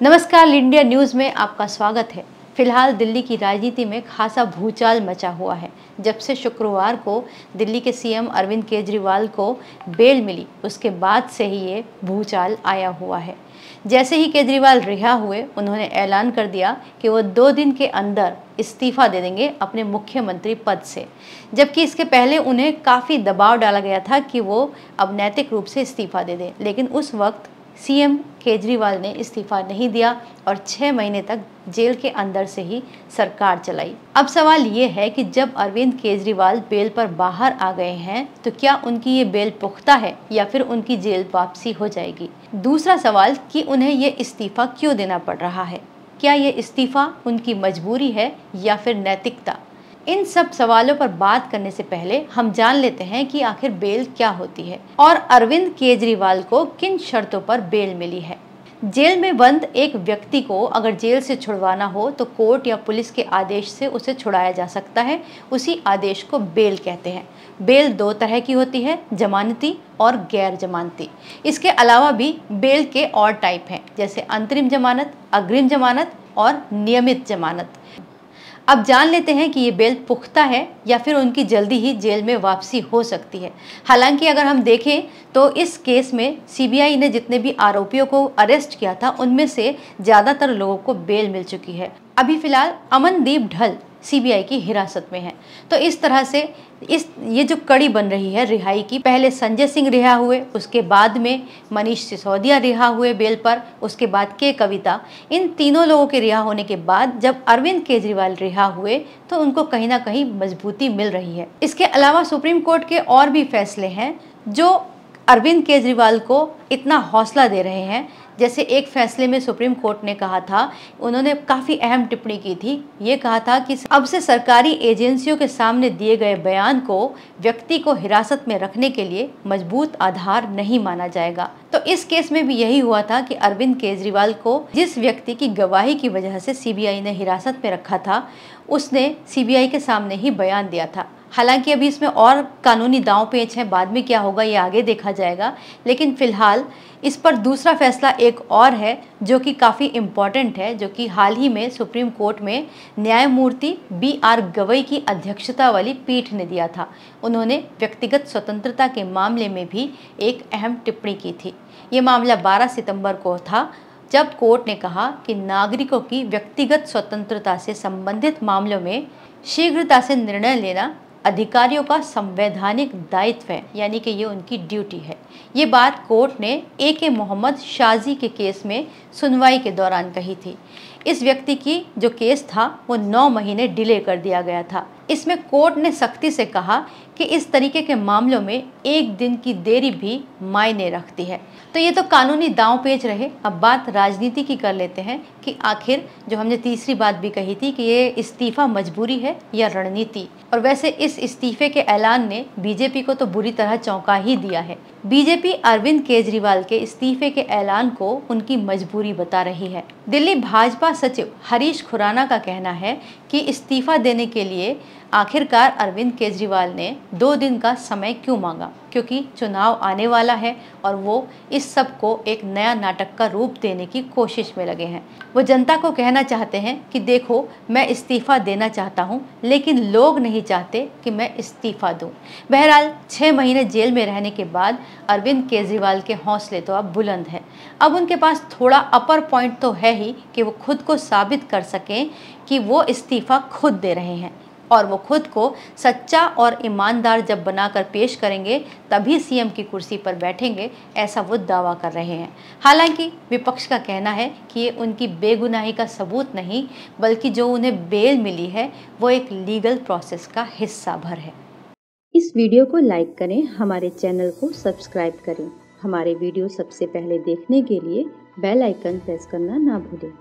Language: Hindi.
नमस्कार, इंडिया न्यूज़ में आपका स्वागत है। फिलहाल दिल्ली की राजनीति में खासा भूचाल मचा हुआ है। जब से शुक्रवार को दिल्ली के सीएम अरविंद केजरीवाल को बेल मिली, उसके बाद से ही ये भूचाल आया हुआ है। जैसे ही केजरीवाल रिहा हुए, उन्होंने ऐलान कर दिया कि वो 2 दिन के अंदर इस्तीफा दे देंगे अपने मुख्यमंत्री पद से, जबकि इसके पहले उन्हें काफ़ी दबाव डाला गया था कि वो अब नैतिक रूप से इस्तीफा दे दें। लेकिन उस वक्त सीएम केजरीवाल ने इस्तीफा नहीं दिया और 6 महीने तक जेल के अंदर से ही सरकार चलाई। अब सवाल ये है कि जब अरविंद केजरीवाल बेल पर बाहर आ गए हैं, तो क्या उनकी ये बेल पुख्ता है या फिर उनकी जेल वापसी हो जाएगी? दूसरा सवाल कि उन्हें ये इस्तीफा क्यों देना पड़ रहा है? क्या ये इस्तीफा उनकी मजबूरी है या फिर नैतिकता? इन सब सवालों पर बात करने से पहले हम जान लेते हैं कि आखिर बेल क्या होती है और अरविंद केजरीवाल को किन शर्तों पर बेल मिली है। जेल में बंद एक व्यक्ति को अगर जेल से छुड़वाना हो तो कोर्ट या पुलिस के आदेश से उसे छुड़ाया जा सकता है। उसी आदेश को बेल कहते हैं। बेल 2 तरह की होती है, जमानती और गैर जमानती। इसके अलावा भी बेल के और टाइप हैं, जैसे अंतरिम जमानत, अग्रिम जमानत और नियमित जमानत। अब जान लेते हैं कि ये बेल पुख्ता है या फिर उनकी जल्दी ही जेल में वापसी हो सकती है। हालांकि अगर हम देखें तो इस केस में सीबीआई ने जितने भी आरोपियों को अरेस्ट किया था, उनमें से ज़्यादातर लोगों को बेल मिल चुकी है। अभी फिलहाल अमनदीप ढल सीबीआई की हिरासत में है। तो इस तरह से ये जो कड़ी बन रही है रिहाई की, पहले संजय सिंह रिहा हुए, उसके बाद में मनीष सिसोदिया रिहा हुए बेल पर, उसके बाद के कविता। इन तीनों लोगों के रिहा होने के बाद जब अरविंद केजरीवाल रिहा हुए तो उनको कहीं ना कहीं मजबूती मिल रही है। इसके अलावा सुप्रीम कोर्ट के और भी फैसले हैं जो अरविंद केजरीवाल को इतना हौसला दे रहे हैं। जैसे एक फैसले में सुप्रीम कोर्ट ने कहा था, उन्होंने काफ़ी अहम टिप्पणी की थी। ये कहा था कि अब से सरकारी एजेंसियों के सामने दिए गए बयान को व्यक्ति को हिरासत में रखने के लिए मजबूत आधार नहीं माना जाएगा। तो इस केस में भी यही हुआ था कि अरविंद केजरीवाल को जिस व्यक्ति की गवाही की वजह से सीबीआई ने हिरासत में रखा था, उसने सीबीआई के सामने ही बयान दिया था। हालांकि अभी इसमें और कानूनी दांव पेच है, बाद में क्या होगा ये आगे देखा जाएगा। लेकिन फिलहाल इस पर दूसरा फैसला एक और है जो कि काफ़ी इम्पॉर्टेंट है, जो कि हाल ही में सुप्रीम कोर्ट में न्यायमूर्ति BR गवई की अध्यक्षता वाली पीठ ने दिया था। उन्होंने व्यक्तिगत स्वतंत्रता के मामले में भी एक अहम टिप्पणी की थी। ये मामला 12 सितंबर को था, जब कोर्ट ने कहा कि नागरिकों की व्यक्तिगत स्वतंत्रता से संबंधित मामलों में शीघ्रता से निर्णय लेना अधिकारियों का संवैधानिक दायित्व है, यानी कि ये उनकी ड्यूटी है। ये बात कोर्ट ने AK मोहम्मद शाजी के केस में सुनवाई के दौरान कही थी। इस व्यक्ति की जो केस था वो 9 महीने डिले कर दिया गया था। इसमें कोर्ट ने सख्ती से कहा कि इस तरीके के मामलों में 1 दिन की देरी भी मायने रखती है। तो ये तो कानूनी दांव पेच रहे। अब बात राजनीति की कर लेते हैं कि आखिर जो हमने तीसरी बात भी कही थी कि ये इस्तीफा मजबूरी है या रणनीति। और वैसे इस इस्तीफे के ऐलान ने बीजेपी को तो बुरी तरह चौंका ही दिया है। बीजेपी अरविंद केजरीवाल के इस्तीफे के ऐलान को उनकी मजबूरी बता रही है। दिल्ली भाजपा सचिव हरीश खुराना का कहना है कि इस्तीफा देने के लिए आखिरकार अरविंद केजरीवाल ने 2 दिन का समय क्यों मांगा, क्योंकि चुनाव आने वाला है और वो इस सब को एक नया नाटक का रूप देने की कोशिश में लगे हैं। वो जनता को कहना चाहते हैं कि देखो, मैं इस्तीफा देना चाहता हूँ, लेकिन लोग नहीं चाहते कि मैं इस्तीफा दूँ। बहरहाल 6 महीने जेल में रहने के बाद अरविंद केजरीवाल के हौसले तो अब बुलंद हैं। अब उनके पास थोड़ा अपर पॉइंट तो है ही कि वो खुद को साबित कर सकें कि वो इस्तीफा खुद दे रहे हैं, और वो खुद को सच्चा और ईमानदार जब बनाकर पेश करेंगे तभी सीएम की कुर्सी पर बैठेंगे, ऐसा वो दावा कर रहे हैं। हालांकि विपक्ष का कहना है कि ये उनकी बेगुनाही का सबूत नहीं, बल्कि जो उन्हें बेल मिली है वो एक लीगल प्रोसेस का हिस्सा भर है। इस वीडियो को लाइक करें, हमारे चैनल को सब्सक्राइब करें। हमारे वीडियो सबसे पहले देखने के लिए बेल आइकन प्रेस करना ना भूलें।